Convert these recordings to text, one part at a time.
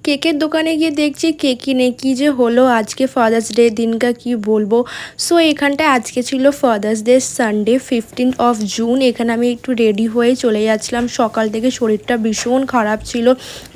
কেকের দোকানে গিয়ে দেখছি কেকই নেই। কী যে হলো আজকে ফাদার্স ডে দিনটা কি বলবো। সো এখানটায় আজকে ছিল ফাদার্স ডে সানডে 15 জুন। এখানে আমি একটু রেডি হয়ে চলে যাচ্ছিলাম। সকাল থেকে শরীরটা ভীষণ খারাপ ছিল,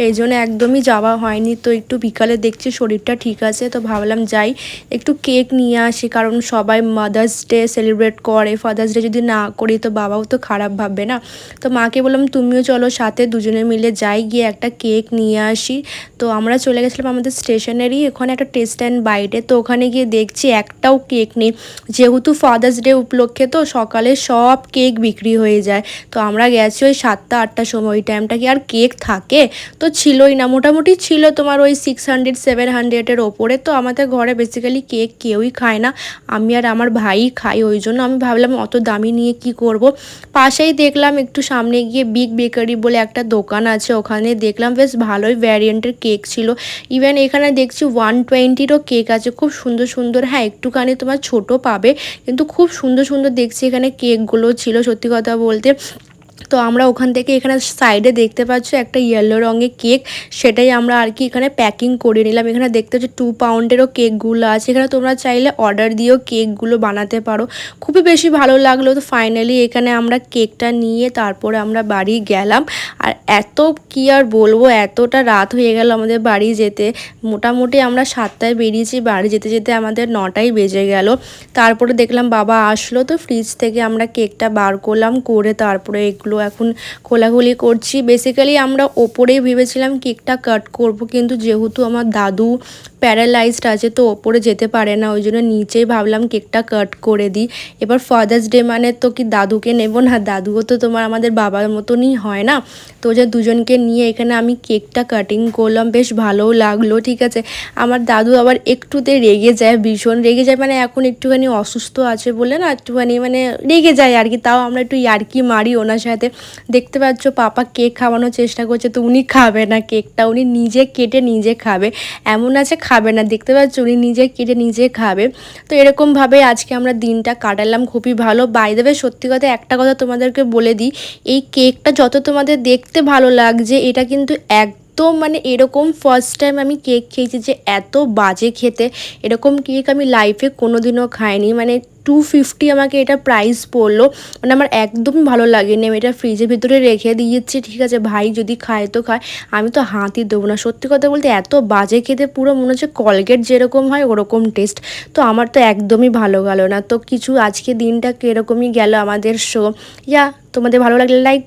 এই জন্য একদমই যাওয়া হয়নি। তো একটু বিকালে দেখছি শরীরটা ঠিক আছে, তো ভাবলাম যাই একটু কেক নিয়ে আসি, কারণ সবাই মাদার্স ডে সেলিব্রেট করে। ফাদার্স ডে যদি না করি তো বাবাও তো খারাপ ভাববে না। তো মাকে বললাম তুমিও চলো সাথে, দুজনে মিলে যাই, গিয়ে একটা কেক নিয়ে আসি। তো আমরা চলে গেছিলাম আমাদের স্টেশনেরই ওখানে একটা টেস্ট অ্যান্ড বাইটে। তো ওখানে গিয়ে দেখছি একটাও কেক নেই, যেহেতু ফাদার্স ডে উপলক্ষে তো সকালে সব কেক বিক্রি হয়ে যায়। তো আমরা গেছি ওই 7টা-8টার সময়, ওই টাইমটা কি আর কেক থাকে? তো ছিলই না, মোটামুটি ছিল তোমার ওই 600-700-এর ওপরে। তো আমাদের ঘরে বেসিক্যালি কেক কেউই খায় না, আমি আর আমার ভাই খাই। ওই জন্য আমি ভাবলাম অত দামি নিয়ে কি করব। পাশেই দেখলাম একটু সামনে গিয়ে বিগ বেকারি বলে একটা দোকান আছে, ওখানে দেখলাম বেশ ভালোই ভ্যারিয়েন্টের কেক ছিল। ইভেন এখানে দেখছি 120-রও কেক আছে, খুব সুন্দর সুন্দর। হ্যাঁ, একটুখানি তোমার ছোট পাবে, কিন্তু খুব সুন্দর সুন্দর দেখছি এখানে কেকগুলো ছিল, সত্যি কথা বলতে। তো আমরা ওখান থেকে এখানে সাইডে দেখতে পাচ্ছ একটা ইয়েলো রঙের কেক, সেটাই আমরা আর কি এখানে প্যাকিং করে নিলাম। এখানে দেখতে পাচ্ছি 2 পাউন্ডেরও কেকগুলো আছে, এখানে তোমরা চাইলে অর্ডার দিয়েও কেকগুলো বানাতে পারো। খুবই বেশি ভালো লাগলো। তো ফাইনালি এখানে আমরা কেকটা নিয়ে তারপরে আমরা বাড়ি গেলাম। আর এত কি আর বলবো, এতটা রাত হয়ে গেল আমাদের বাড়ি যেতে। মোটামুটি আমরা 7টায় বেরিয়েছি, বাড়ি যেতে যেতে আমাদের 9টাই বেজে গেল। তারপরে দেখলাম বাবা আসলো, তো ফ্রিজ থেকে আমরা কেকটা বার করলাম, করে তারপরে এগুলো এখন খোলাখুলি করছি। বেসিক্যালি আমরা ওপরেই ভেবেছিলাম কেকটা কাট করব, কিন্তু যেহেতু আমার দাদু প্যারালাইজড আছে তো ওপরে যেতে পারে না, ওই জন্য নিচেই ভাবলাম কেকটা কাট করে দিই। এবার ফাদার্স ডে মানে তো কি দাদুকে নেব না? দাদুও তো তোমার আমাদের বাবার মতনই হয় না। তো যে দুজনকে নিয়ে এখানে আমি কেকটা কাটিং করলাম, বেশ ভালোও লাগলো। ঠিক আছে, আমার দাদু আবার একটুতে রেগে যায়, ভীষণ রেগে যায়, মানে এখন একটুখানি অসুস্থ আছে বলে না, একটুখানি মানে রেগে যায় আর কি। তাও আমরা একটু ইয়ার্কি মারি ওনার সাথে। দেখতে পাচ্ছ পাপা কেক খাওয়ানোর চেষ্টা করছে, তো উনি খাবে না কেকটা, উনি নিজে কেটে নিজে খাবে। এমন আছে খাবে না, দেখতে পাচ্ছ উনি নিজে কেটে নিজে খাবে। তো এরকমভাবে আজকে আমরা দিনটা কাটালাম, খুবই ভালো। বাই দ্য ওয়ে, সত্যি কথা একটা কথা তোমাদেরকে বলে দিই, এই কেকটা যত তোমাদের দেখতে ভালো লাগছে, এটা কিন্তু একদম মানে এরকম ফার্স্ট টাইম আমি কেক খেয়েছি যে এত বাজে খেতে। এরকম কেক আমি লাইফে কোনো দিনও খাইনি। মানে 250 আমাকে এটা প্রাইস পড়লো, মানে আমার একদমই ভালো লাগেনি। আমি এটা ফ্রিজের ভিতরে রেখে দিয়েছি, ঠিক আছে, ভাই যদি খায় তো খায়, আমি তো হাতই দেবো না। সত্যি কথা বলতে এত বাজে খেতে, পুরো মনে হচ্ছে কলগেট যেরকম হয় ওরকম টেস্ট। তো আমার তো একদমই ভালো গেল না। তো কিছু আজকে দিনটা কীরকমই গেল আমাদের শো। তোমাদের ভালো লাগলে লাইক